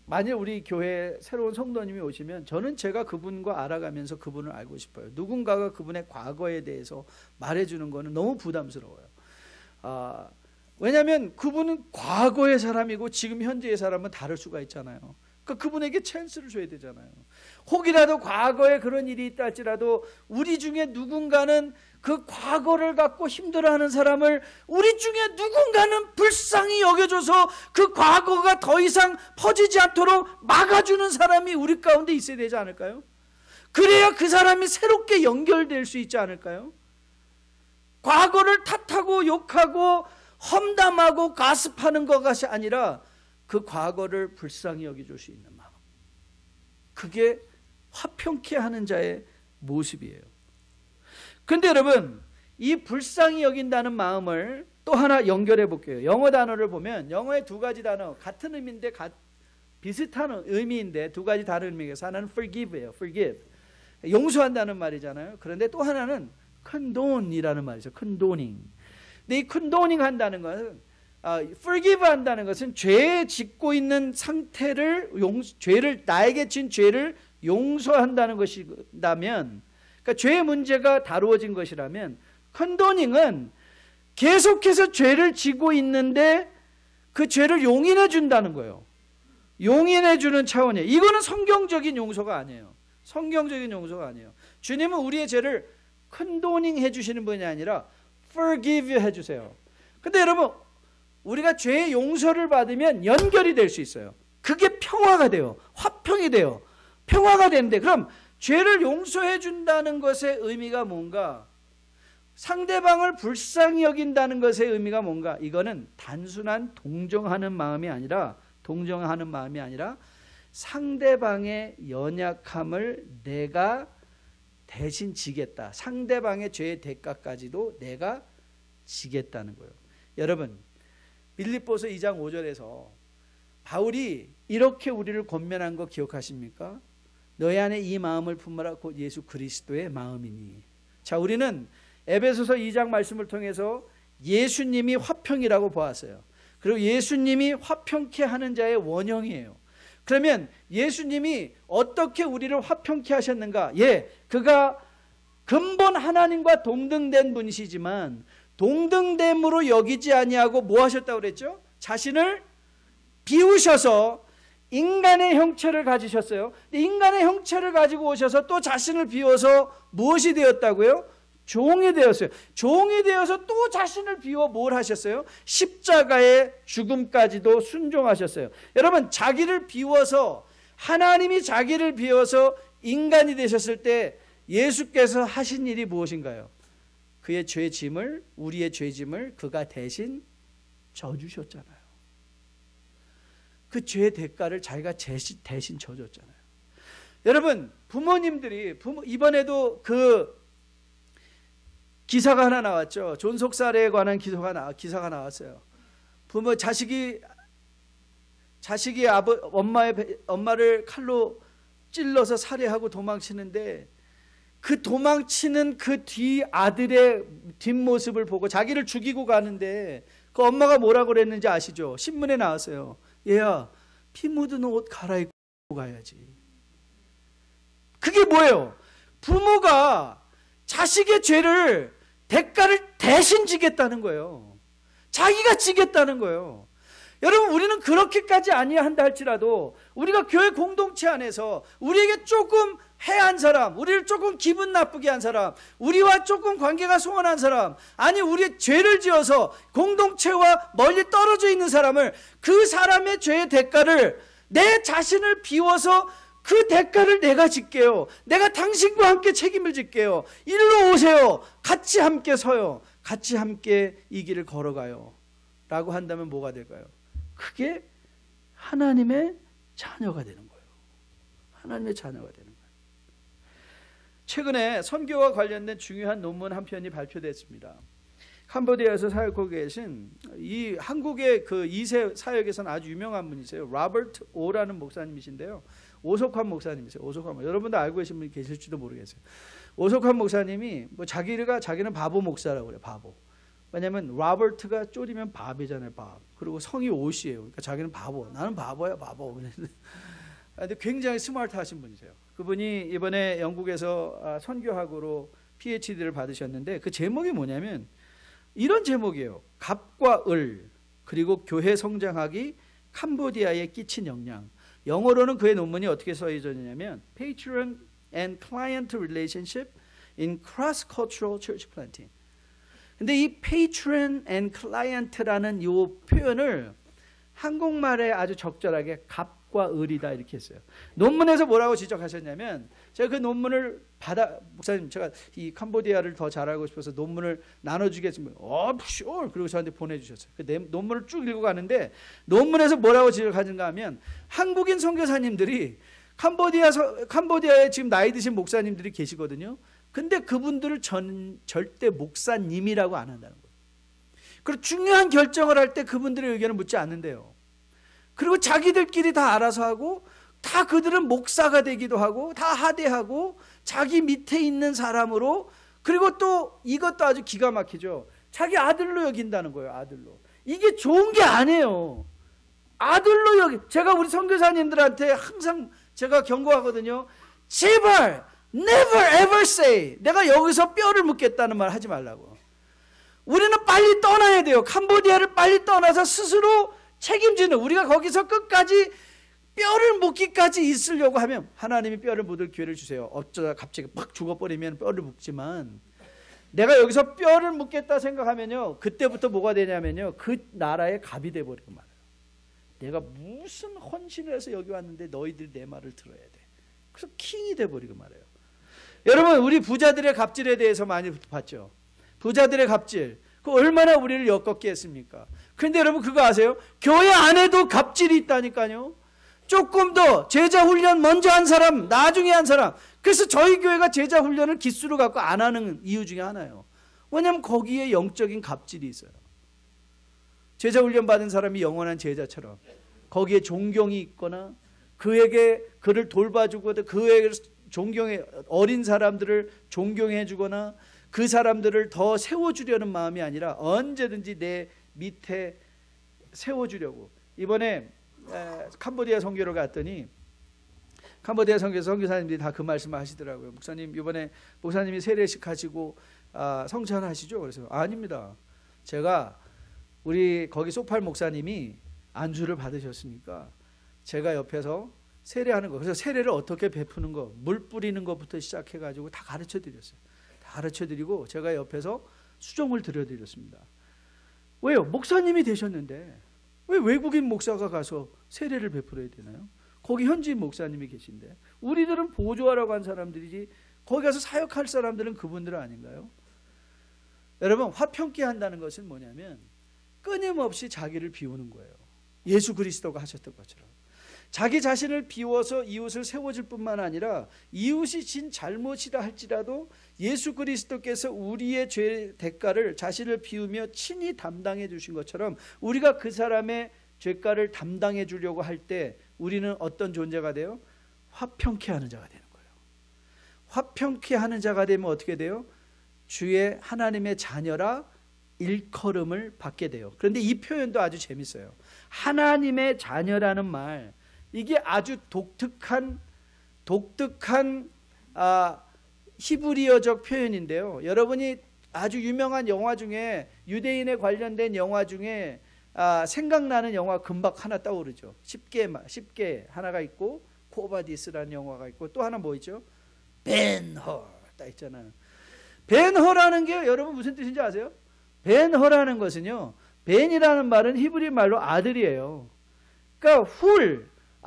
만일 우리 교회에 새로운 성도님이 오시면 저는 제가 그분과 알아가면서 그분을 알고 싶어요. 누군가가 그분의 과거에 대해서 말해주는 거는 너무 부담스러워요. 왜냐하면 그분은 과거의 사람이고 지금 현재의 사람은 다를 수가 있잖아요. 그러니까 그분에게 찬스를 줘야 되잖아요. 혹이라도 과거에 그런 일이 있다 할지라도 우리 중에 누군가는 그 과거를 갖고 힘들어하는 사람을 우리 중에 누군가는 불쌍히 여겨줘서 그 과거가 더 이상 퍼지지 않도록 막아주는 사람이 우리 가운데 있어야 되지 않을까요? 그래야 그 사람이 새롭게 연결될 수 있지 않을까요? 과거를 탓하고 욕하고 험담하고 가습하는 것이 아니라 그 과거를 불쌍히 여겨줄 수 있는 마음, 그게 화평케 하는 자의 모습이에요. 근데 여러분, 이 불쌍히 여긴다는 마음을 또 하나 연결해 볼게요. 영어 단어를 보면 영어의 두 가지 단어, 같은 의미인데 비슷한 의미인데 두 가지 다른 의미에서 하나는 forgive예요. forgive, 용서한다는 말이잖아요. 그런데 또 하나는 condone이라는 말이죠. condoning. 근데 이 condoning 한다는 것은 forgive 한다는 것은 죄 짓고 있는 상태를 나에게 진 죄를 용서한다는 것이라면, 그러니까 죄의 문제가 다루어진 것이라면, 컨도닝은 계속해서 죄를 지고 있는데 그 죄를 용인해 준다는 거예요. 용인해 주는 차원이에요. 이거는 성경적인 용서가 아니에요. 성경적인 용서가 아니에요. 주님은 우리의 죄를 컨도닝 해주시는 분이 아니라 forgive 해주세요. 근데 여러분, 우리가 죄의 용서를 받으면 연결이 될 수 있어요. 그게 평화가 돼요. 화평이 돼요. 평화가 되는데, 그럼 죄를 용서해 준다는 것의 의미가 뭔가? 상대방을 불쌍히 여긴다는 것의 의미가 뭔가? 이거는 단순한 동정하는 마음이 아니라 상대방의 연약함을 내가 대신 지겠다. 상대방의 죄의 대가까지도 내가 지겠다는 거예요. 여러분, 빌립보서 2장 5절에서 바울이 이렇게 우리를 권면한 거 기억하십니까? 너희 안에 이 마음을 품으라 곧 예수 그리스도의 마음이니. 자, 우리는 에베소서 2장 말씀을 통해서 예수님이 화평이라고 보았어요. 그리고 예수님이 화평케 하는 자의 원형이에요. 그러면 예수님이 어떻게 우리를 화평케 하셨는가? 그가 근본 하나님과 동등된 분이시지만 동등됨으로 여기지 아니하고 뭐 하셨다고 그랬죠? 자신을 비우셔서 인간의 형체를 가지셨어요. 인간의 형체를 가지고 오셔서 또 자신을 비워서 무엇이 되었다고요? 종이 되었어요. 종이 되어서 또 자신을 비워 뭘 하셨어요? 십자가의 죽음까지도 순종하셨어요. 여러분, 자기를 비워서, 하나님이 자기를 비워서 인간이 되셨을 때 예수께서 하신 일이 무엇인가요? 그의 죄짐을, 우리의 죄짐을 그가 대신 져주셨잖아요. 그 죄의 대가를 자기가 대신 져줬잖아요. 여러분, 부모님들이 이번에도 그 기사가 하나 나왔죠. 존속살해에 관한 기사가 나왔어요. 자식이 엄마를 칼로 찔러서 살해하고 도망치는데 그 도망치는 그 뒤 아들의 뒷모습을 보고 자기를 죽이고 가는데 그 엄마가 뭐라고 그랬는지 아시죠? 신문에 나왔어요. 얘야, 피 묻은 옷 갈아입고 가야지. 그게 뭐예요? 부모가 자식의 죄를 대가를 대신 지겠다는 거예요. 자기가 지겠다는 거예요. 여러분, 우리는 그렇게까지 아니야 한다 할지라도 우리가 교회 공동체 안에서 우리에게 조금 해한 사람, 우리를 조금 기분 나쁘게 한 사람, 우리와 조금 관계가 소원한 사람, 아니 우리의 죄를 지어서 공동체와 멀리 떨어져 있는 사람을, 그 사람의 죄의 대가를 내 자신을 비워서 그 대가를 내가 질게요. 내가 당신과 함께 책임을 질게요. 일로 오세요. 같이 함께 서요. 같이 함께 이 길을 걸어가요. 라고 한다면 뭐가 될까요? 그게 하나님의 자녀가 되는 거예요. 하나님의 자녀가 되는 거예요. 최근에 선교와 관련된 중요한 논문 한 편이 발표됐습니다. 캄보디아에서 사역하고 계신 이 한국의 그 2세 사역에서는 아주 유명한 분이세요. 로버트 오라는 목사님이신데요. 오석환 목사님이세요. 오석환, 여러분도 알고 계신 분이 계실지도 모르겠어요. 오석환 목사님이 자기는 바보 목사라고 그래요. 바보. 왜냐하면 로버트가 쪼리면 밥이잖아요. 밥. 그리고 성이 옷이에요. 그러니까 자기는 바보. 나는 바보야, 바보. 근데 굉장히 스마트하신 분이세요. 그분이 이번에 영국에서 선교학으로 PhD를 받으셨는데 그 제목이 뭐냐면 이런 제목이에요. 갑과 을, 그리고 교회 성장하기, 캄보디아에 끼친 영향. 영어로는 그의 논문이 어떻게 써있냐면 Patron and Client Relationship in Cross-Cultural Church Planting. 근데 이 Patron and Client라는 이 표현을 한국말에 아주 적절하게 갑과 을이다 이렇게 했어요. 논문에서 뭐라고 지적하셨냐면, 제가 그 논문을 목사님, 제가 이 캄보디아를 더 잘 알고 싶어서 논문을 나눠주겠습니다. sure. 그리고 저한테 보내주셨어요. 그 논문을 쭉 읽어가는데 논문에서 뭐라고 지적하는가 하면, 한국인 선교사님들이 캄보디아에 지금 나이 드신 목사님들이 계시거든요. 근데 그분들을 절대 목사님이라고 안 한다는 거예요. 그리고 중요한 결정을 할 때 그분들의 의견을 묻지 않는데요. 그리고 자기들끼리 다 알아서 하고, 다 그들은 목사가 되기도 하고, 다 하대하고, 자기 밑에 있는 사람으로, 그리고 또 이것도 아주 기가 막히죠. 자기 아들로 여긴다는 거예요. 아들로. 이게 좋은 게 아니에요. 아들로 제가 우리 선교사님들한테 항상 제가 경고하거든요. 제발 never ever say 내가 여기서 뼈를 묻겠다는 말 하지 말라고. 우리는 빨리 떠나야 돼요. 캄보디아를 빨리 떠나서 스스로 책임지는, 우리가 거기서 끝까지 뼈를 묻기까지 있으려고 하면 하나님이 뼈를 묻을 기회를 주세요. 어쩌다 갑자기 팍 죽어버리면 뼈를 묻지만, 내가 여기서 뼈를 묻겠다 생각하면요, 그때부터 뭐가 되냐면요, 그 나라의 갑이 돼버리고 말아요. 내가 무슨 헌신을 해서 여기 왔는데 너희들이 내 말을 들어야 돼. 그래서 킹이 돼버리고 말아요. 여러분, 우리 부자들의 갑질에 대해서 많이 봤죠. 부자들의 갑질, 그 얼마나 우리를 엮었게 했습니까? 그런데 여러분 그거 아세요? 교회 안에도 갑질이 있다니까요. 조금 더 제자 훈련 먼저 한 사람, 나중에 한 사람. 그래서 저희 교회가 제자 훈련을 기수로 갖고 안 하는 이유 중에 하나예요. 왜냐하면 거기에 영적인 갑질이 있어요. 제자 훈련 받은 사람이 영원한 제자처럼 거기에 존경이 있거나, 그에게 그를 돌봐주거나, 그에게 존경해, 어린 사람들을 존경해 주거나, 그 사람들을 더 세워주려는 마음이 아니라 언제든지 내 밑에 세워주려고. 이번에 캄보디아 선교를 갔더니 캄보디아 선교사님들이 다 그 말씀을 하시더라고요. 목사님, 이번에 목사님이 세례식 하시고 성찬하시죠? 그래서 아닙니다. 제가 우리 거기 소팔 목사님이 안수를 받으셨으니까 제가 옆에서 세례하는 거, 그래서 세례를 어떻게 베푸는 거, 물 뿌리는 것부터 시작해가지고 다 가르쳐 드렸어요. 다 가르쳐 드리고 제가 옆에서 수종을 드려드렸습니다. 왜요? 목사님이 되셨는데 왜 외국인 목사가 가서 세례를 베풀어야 되나요? 거기 현지인 목사님이 계신데, 우리들은 보조하라고 한 사람들이지 거기 가서 사역할 사람들은 그분들 아닌가요? 여러분, 화평케 한다는 것은 뭐냐면 끊임없이 자기를 비우는 거예요. 예수 그리스도가 하셨던 것처럼 자기 자신을 비워서 이웃을 세워줄 뿐만 아니라 이웃이 진 잘못이라 할지라도 예수 그리스도께서 우리의 죄 대가를 자신을 비우며 친히 담당해 주신 것처럼 우리가 그 사람의 죄가를 담당해 주려고 할 때 우리는 어떤 존재가 돼요? 화평케 하는 자가 되는 거예요. 화평케 하는 자가 되면 어떻게 돼요? 주의 하나님의 자녀라 일컬음을 받게 돼요. 그런데 이 표현도 아주 재밌어요. 하나님의 자녀라는 말, 이게 아주 독특한 히브리어적 표현인데요. 여러분이 아주 유명한 영화 중에, 유대인에 관련된 영화 중에 생각나는 영화 금방 하나 떠오르죠. 쉽게 하나가 있고, 코바디스라는 영화가 있고, 또 하나 뭐 있죠? 벤허 딱 있잖아요. 벤허라는 게 여러분 무슨 뜻인지 아세요? 벤허라는 것은요, 벤이라는 말은 히브리 말로 아들이에요. 그러니까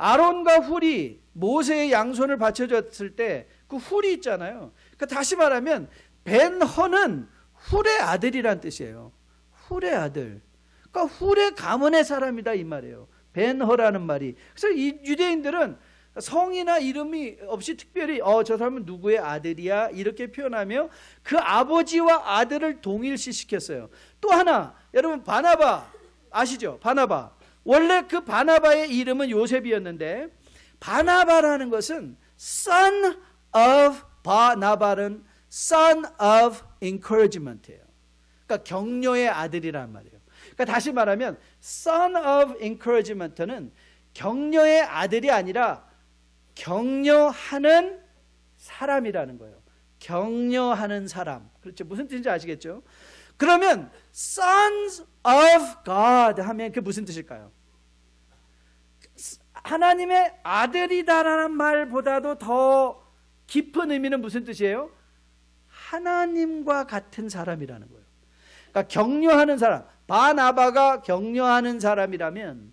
아론과 훌이 모세의 양손을 받쳐줬을 때 그 훌이 있잖아요. 그러니까 다시 말하면 벤허는 훌의 아들이란 뜻이에요. 훌의 아들. 그러니까 훌의 가문의 사람이다 이 말이에요. 벤허라는 말이. 그래서 이 유대인들은 성이나 이름이 없이 특별히 저 사람은 누구의 아들이야 이렇게 표현하며 그 아버지와 아들을 동일시시켰어요. 또 하나, 여러분 바나바 아시죠? 바나바. 원래 그 바나바의 이름은 요셉이었는데, 바나바라는 것은 son of 바나바는 son of encouragement예요. 그러니까 격려의 아들이란 말이에요. 그러니까 다시 말하면 son of encouragement는 격려의 아들이 아니라 격려하는 사람이라는 거예요. 격려하는 사람. 그렇죠? 무슨 뜻인지 아시겠죠? 그러면 sons of God 하면 그게 무슨 뜻일까요? 하나님의 아들이다라는 말보다도 더 깊은 의미는 무슨 뜻이에요? 하나님과 같은 사람이라는 거예요. 그러니까 격려하는 사람, 바나바가 격려하는 사람이라면,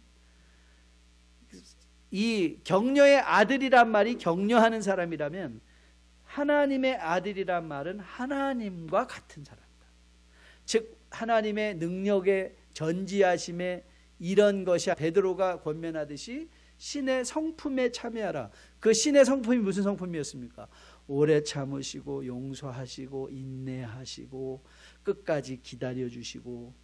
이 격려의 아들이란 말이 격려하는 사람이라면, 하나님의 아들이란 말은 하나님과 같은 사람이다. 즉 하나님의 능력의 전지하심에 이런 것이 베드로가 권면하듯이 신의 성품에 참여하라. 그 신의 성품이 무슨 성품이었습니까? 오래 참으시고 용서하시고 인내하시고 끝까지 기다려주시고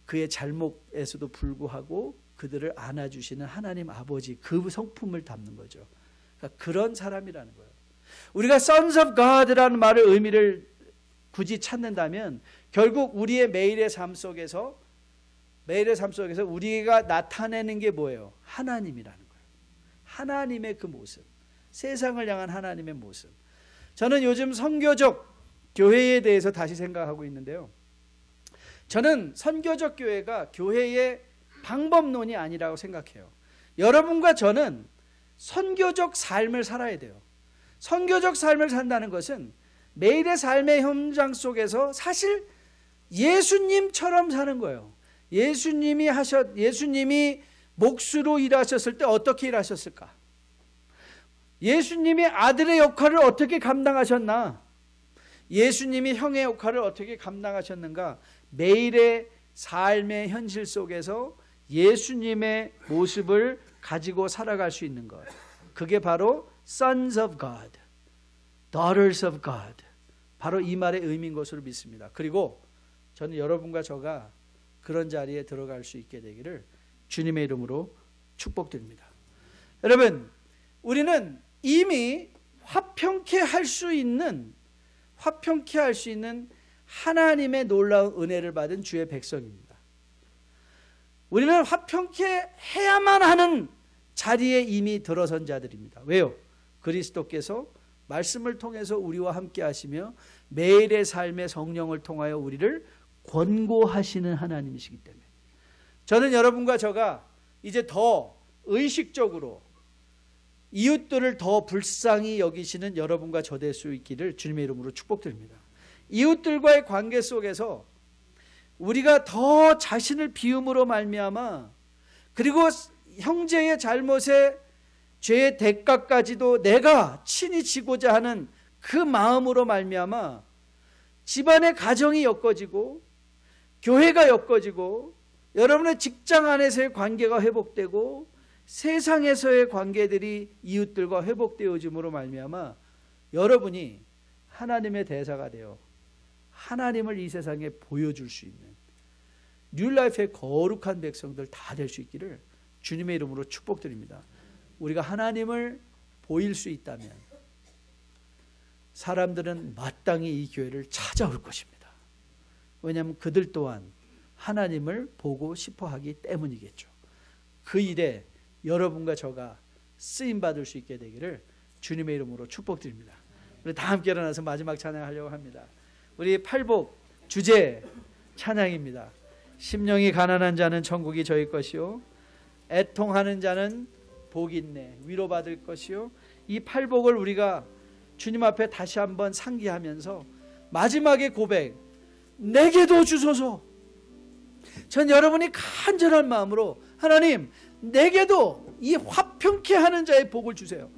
그의 잘못에서도 불구하고 그들을 안아주시는 하나님 아버지, 그 성품을 담는 거죠. 그러니까 그런 사람이라는 거예요. 우리가 sons of God라는 말의 의미를 굳이 찾는다면 결국 우리의 매일의 삶 속에서 우리가 나타내는 게 뭐예요? 하나님이라는 거예요. 하나님의 그 모습, 세상을 향한 하나님의 모습. 저는 요즘 선교적 교회에 대해서 다시 생각하고 있는데요, 저는 선교적 교회가 교회의 방법론이 아니라고 생각해요. 여러분과 저는 선교적 삶을 살아야 돼요. 선교적 삶을 산다는 것은 매일의 삶의 현장 속에서 사실 예수님처럼 사는 거예요. 예수님이 목수로 일하셨을 때 어떻게 일하셨을까? 예수님이 아들의 역할을 어떻게 감당하셨나? 예수님이 형의 역할을 어떻게 감당하셨는가? 매일의 삶의 현실 속에서 예수님의 모습을 가지고 살아갈 수 있는 것, 그게 바로 sons of God, daughters of God, 바로 이 말의 의미인 것으로 믿습니다. 그리고 저는 여러분과 저가 그런 자리에 들어갈 수 있게 되기를 주님의 이름으로 축복드립니다. 여러분, 우리는 이미 화평케 할 수 있는 하나님의 놀라운 은혜를 받은 주의 백성입니다. 우리는 화평케 해야만 하는 자리에 이미 들어선 자들입니다. 왜요? 그리스도께서 말씀을 통해서 우리와 함께 하시며 매일의 삶의 성령을 통하여 우리를 권고하시는 하나님이시기 때문에, 저는 여러분과 저가 이제 더 의식적으로 이웃들을 더 불쌍히 여기시는 여러분과 저 될 수 있기를 주님의 이름으로 축복드립니다. 이웃들과의 관계 속에서 우리가 더 자신을 비움으로 말미암아, 그리고 형제의 잘못에 죄의 대가까지도 내가 친히 지고자 하는 그 마음으로 말미암아 집안의 가정이 엮어지고 교회가 엮어지고 여러분의 직장 안에서의 관계가 회복되고 세상에서의 관계들이 이웃들과 회복되어짐으로 말미암아 여러분이 하나님의 대사가 되어 하나님을 이 세상에 보여줄 수 있는 뉴라이프의 거룩한 백성들 다 될 수 있기를 주님의 이름으로 축복드립니다. 우리가 하나님을 보일 수 있다면 사람들은 마땅히 이 교회를 찾아올 것입니다. 왜냐하면 그들 또한 하나님을 보고 싶어 하기 때문이겠죠. 그 일에 여러분과 저가 쓰임받을 수 있게 되기를 주님의 이름으로 축복드립니다. 우리 다 함께 일어나서 마지막 찬양하려고 합니다. 우리 팔복 주제 찬양입니다. 심령이 가난한 자는 천국이 저희 것이요 애통하는 자는 복이 있네 위로받을 것이요. 이 팔복을 우리가 주님 앞에 다시 한번 상기하면서 마지막의 고백, 내게도 주소서. 전 여러분이 간절한 마음으로 하나님 내게도 이 화평케 하는 자의 복을 주세요.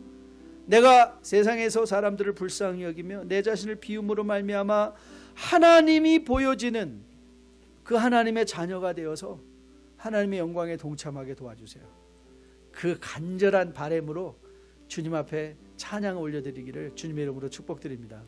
내가 세상에서 사람들을 불쌍히 여기며 내 자신을 비움으로 말미암아 하나님이 보여지는 그 하나님의 자녀가 되어서 하나님의 영광에 동참하게 도와주세요. 그 간절한 바람으로 주님 앞에 찬양을 올려드리기를 주님의 이름으로 축복드립니다.